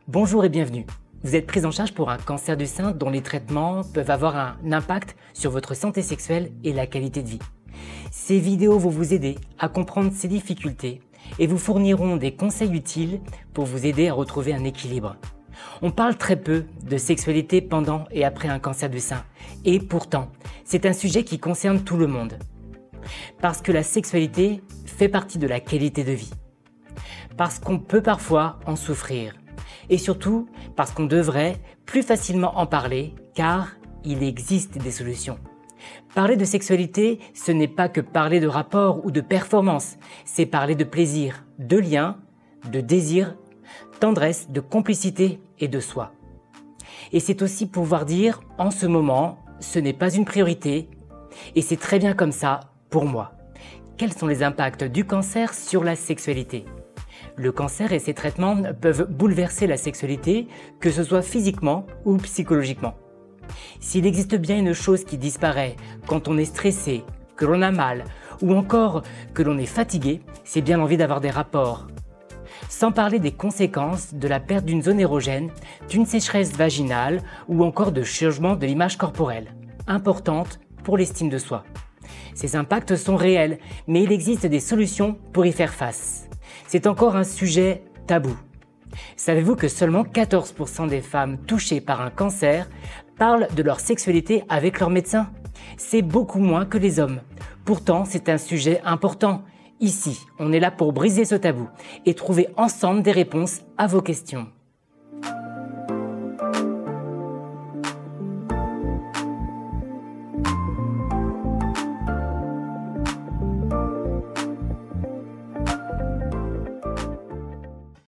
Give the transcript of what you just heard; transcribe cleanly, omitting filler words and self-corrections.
Bonjour et bienvenue. Vous êtes prise en charge pour un cancer du sein dont les traitements peuvent avoir un impact sur votre santé sexuelle et la qualité de vie. Ces vidéos vont vous aider à comprendre ces difficultés et vous fourniront des conseils utiles pour vous aider à retrouver un équilibre. On parle très peu de sexualité pendant et après un cancer du sein et pourtant, c'est un sujet qui concerne tout le monde. Parce que la sexualité fait partie de la qualité de vie. Parce qu'on peut parfois en souffrir. Et surtout parce qu'on devrait plus facilement en parler car il existe des solutions. Parler de sexualité, ce n'est pas que parler de rapport ou de performance, c'est parler de plaisir, de lien, de désir, tendresse, de complicité et de soi. Et c'est aussi pouvoir dire en ce moment, ce n'est pas une priorité et c'est très bien comme ça pour moi. Quels sont les impacts du cancer sur la sexualité ? Le cancer et ses traitements peuvent bouleverser la sexualité, que ce soit physiquement ou psychologiquement. S'il existe bien une chose qui disparaît quand on est stressé, que l'on a mal ou encore que l'on est fatigué, c'est bien l'envie d'avoir des rapports. Sans parler des conséquences de la perte d'une zone érogène, d'une sécheresse vaginale ou encore de changement de l'image corporelle, importante pour l'estime de soi. Ces impacts sont réels, mais il existe des solutions pour y faire face. C'est encore un sujet tabou. Savez-vous que seulement 14% des femmes touchées par un cancer parlent de leur sexualité avec leur médecin? C'est beaucoup moins que les hommes. Pourtant, c'est un sujet important. Ici, on est là pour briser ce tabou et trouver ensemble des réponses à vos questions.